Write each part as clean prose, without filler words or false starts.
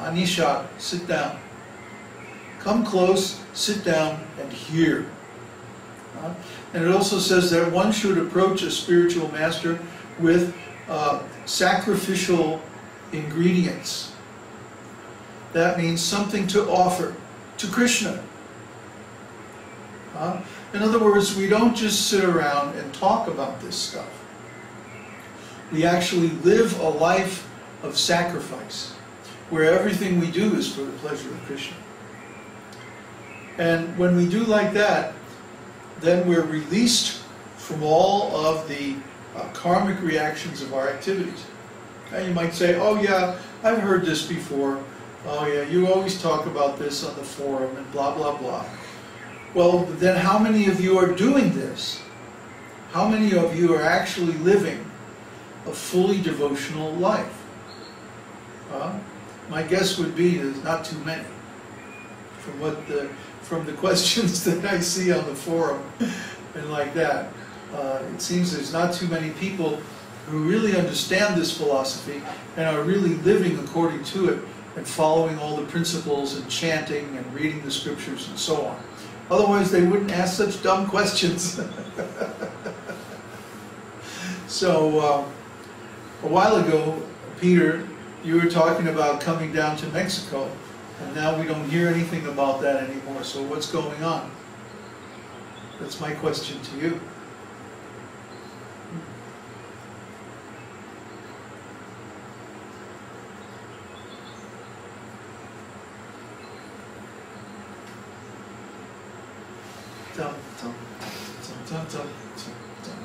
Anisha, sit down. Come close, sit down, and hear. And it also says that one should approach a spiritual master with sacrificial ingredients. That means something to offer to Kṛṣṇa. In other words, we don't just sit around and talk about this stuff. We actually live a life of sacrifice, where everything we do is for the pleasure of Kṛṣṇa. And when we do like that, then we're released from all of the karmic reactions of our activities. And you might say, oh yeah, I've heard this before. Oh yeah, you always talk about this on the forum and blah, blah, blah. Well, then how many of you are doing this? How many of you are actually living a fully devotional life? My guess would be there's not too many. From the questions that I see on the forum and like that, it seems there's not too many people who really understand this philosophy and are really living according to it and following all the principles and chanting and reading the scriptures and so on. Otherwise they wouldn't ask such dumb questions. So a while ago, Peter, you were talking about coming down to Mexico, and now we don't hear anything about that anymore. So what's going on? That's my question to you. Dum, dum, dum, dum, dum, dum.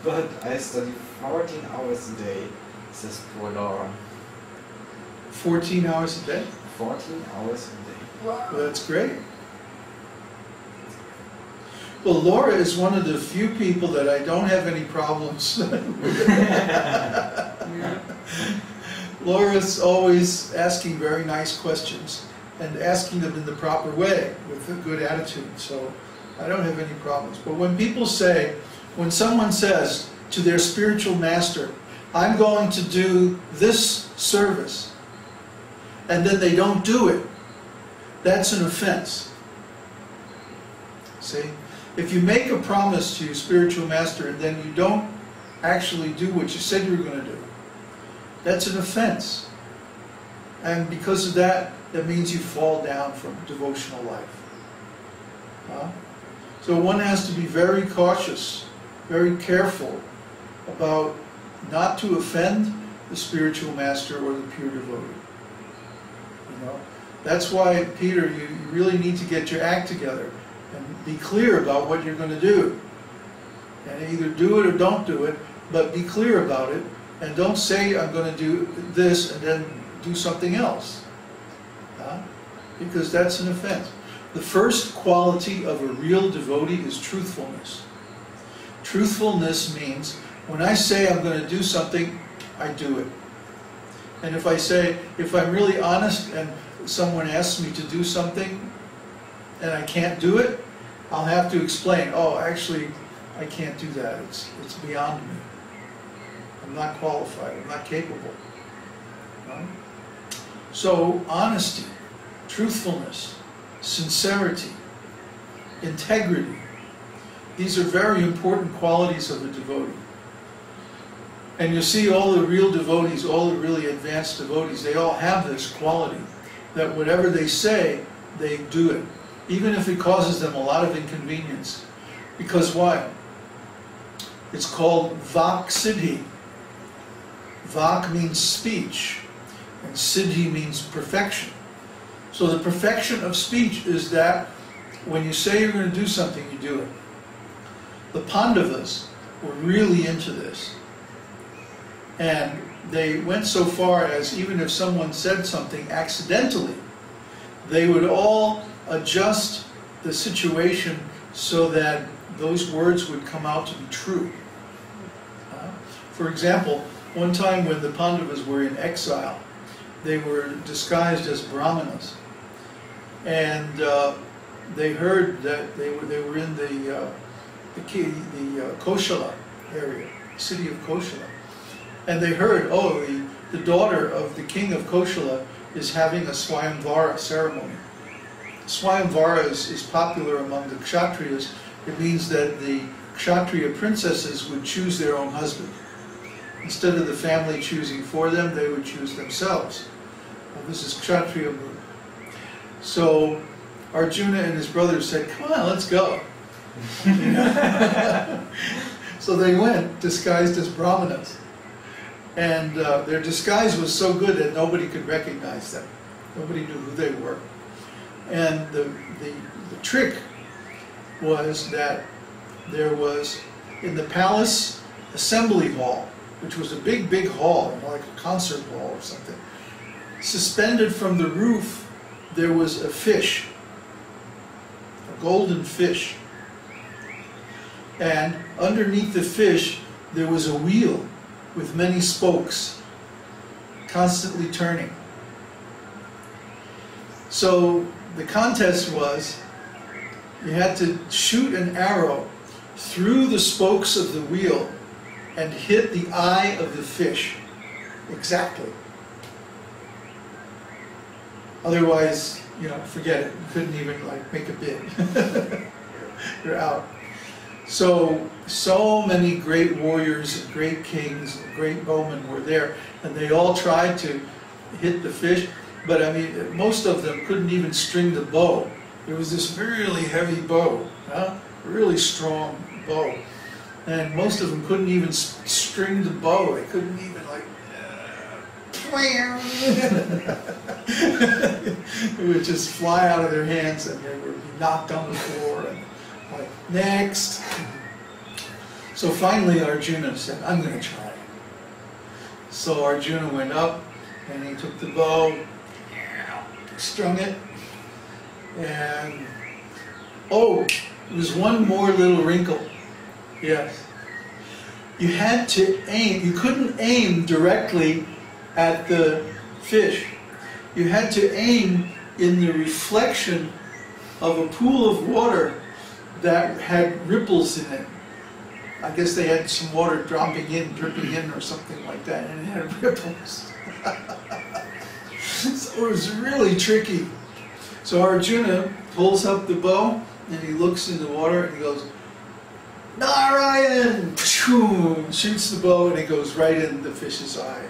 But I study 14 hours a day, says poor Laura. 14 hours a day? 14 hours a day. Wow, that's great. Well, Laura is one of the few people that I don't have any problems with. Laura's always asking very nice questions and asking them in the proper way with a good attitude, so I don't have any problems. But when people say, when someone says to their spiritual master, I'm going to do this service, and then they don't do it, that's an offense. See? If you make a promise to your spiritual master and then you don't actually do what you said you were going to do, that's an offense. And because of that, that means you fall down from devotional life. So one has to be very cautious, very careful about not to offend the spiritual master or the pure devotee. You know, that's why, Peter, you really need to get your act together and be clear about what you're going to do. And either do it or don't do it, but be clear about it, and don't say I'm going to do this and then do something else. Because that's an offense. The first quality of a real devotee is truthfulness. Truthfulness means when I say I'm going to do something, I do it. And if I say, if I'm really honest and someone asks me to do something and I can't do it, I'll have to explain, oh, actually, I can't do that. It's beyond me. I'm not qualified. I'm not capable. Right? So, honesty, truthfulness, sincerity, integrity, these are very important qualities of a devotee. And you see all the real devotees, all the really advanced devotees, they all have this quality, that whatever they say, they do it, even if it causes them a lot of inconvenience. Because why? It's called Vak Siddhi. Vak means speech, and Siddhi means perfection. So the perfection of speech is that when you say you're going to do something, you do it. The Paṇḍavas were really into this. And they went so far as even if someone said something accidentally, they would all adjust the situation so that those words would come out to be true. For example, one time when the Paṇḍavas were in exile, they were disguised as Brahmanas. And they heard that they were in the Koshala, area, city of Kṛṣṇa. And they heard, oh, the daughter of the king of Kṛṣṇa is having a Swayamvara ceremony. Swayamvara is popular among the Kshatriyas. It means that the Kshatriya princesses would choose their own husband. Instead of the family choosing for them, they would choose themselves. This is Kshatriya move. So Arjuna and his brothers said, come on, let's go. So they went, disguised as brahmanas. And their disguise was so good that nobody could recognize them. Nobody knew who they were. And the trick was that there was, in the palace assembly hall, which was a big, big hall, like a concert hall or something, suspended from the roof, there was a fish, a golden fish. And underneath the fish, there was a wheel with many spokes, constantly turning. So the contest was, you had to shoot an arrow through the spokes of the wheel and hit the eye of the fish exactly. Otherwise, you know, forget it. You couldn't even like make a bid. You're out. So many great warriors, great kings, great bowmen were there, and they all tried to hit the fish, but I mean, most of them couldn't even string the bow. It was this really heavy bow, a really strong bow, and most of them couldn't even string the bow. They couldn't even like, it would just fly out of their hands, and they would be knocked on the floor, and like, next. So finally Arjuna said, I'm going to try. So Arjuna went up, and he took the bow, strung it, and oh, there was one more little wrinkle. Yes. You had to aim, you couldn't aim directly at the fish. You had to aim in the reflection of a pool of water that had ripples in it. I guess they had some water dropping in, dripping in or something like that, and it had ripples. So it was really tricky. So Arjuna pulls up the bow, and he looks in the water, and he goes, Narayan! Shoots the bow, and it goes right in the fish's eye.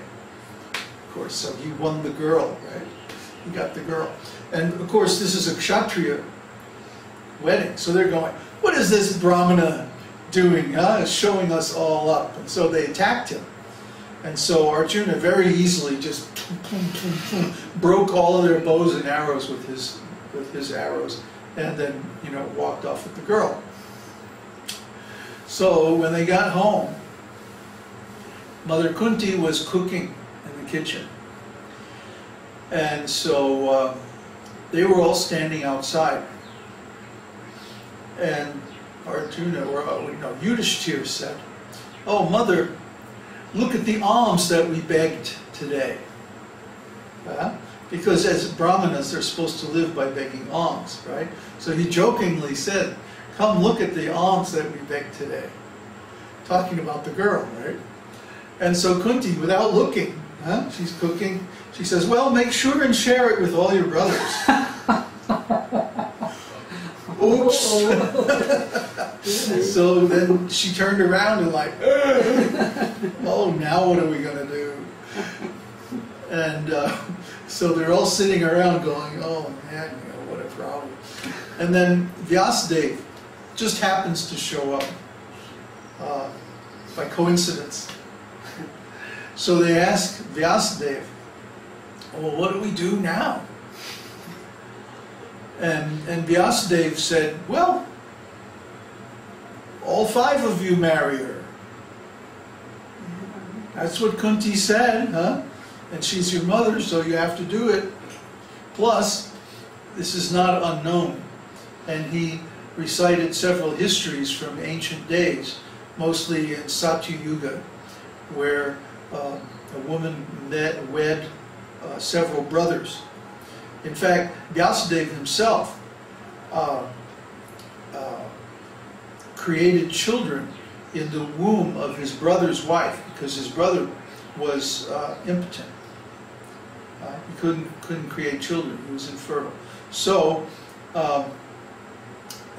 Of course, so he won the girl, right? He got the girl. And of course, this is a Kshatriya wedding, so they're going, what is this Brahmana doing? Showing us all up. And so they attacked him. And so Arjuna very easily just broke all of their bows and arrows with his arrows, and then, you know, walked off with the girl. So when they got home, Mother Kunti was cooking in the kitchen. And so they were all standing outside. And Arjuna, or no, Yudhishthira said, oh, Mother, look at the alms that we begged today. Because as Brahmanas, they're supposed to live by begging alms, right? So he jokingly said, come look at the alms that we begged today. Talking about the girl, right? And so Kunti, without looking, she's cooking, she says, well, make sure and share it with all your brothers. Oops. So then she turned around and like, oh, now what are we going to do? And so they're all sitting around going, oh man, you know, what a problem. And then Vyasadeva just happens to show up by coincidence. So they ask Vyasadeva, well, what do we do now? And Vyasadeva said, well, all 5 of you marry her. That's what Kunti said, huh? And she's your mother, so you have to do it. Plus, this is not unknown. And he recited several histories from ancient days, mostly in Satya Yuga, where a woman wed several brothers. In fact, Vyasadeva himself created children in the womb of his brother's wife, because his brother was impotent. He couldn't create children. He was infertile. So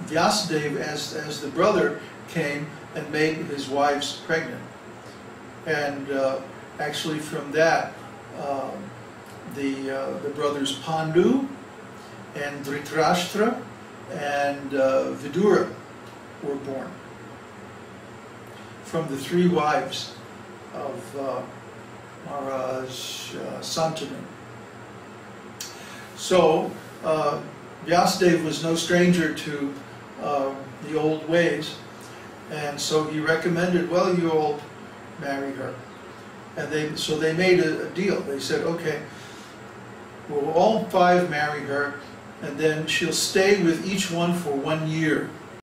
Vyasadeva, as the brother, came and made his wives pregnant. And actually from that, the brothers Pandu and Dhritarashtra and Vidura were born from the 3 wives of Maharaj Santanu. So Vyasadeva was no stranger to the old ways, and so he recommended, well, you all marry her. And so they made a deal. They said, okay, we'll all 5 marry her, and then she'll stay with each one for 1 year.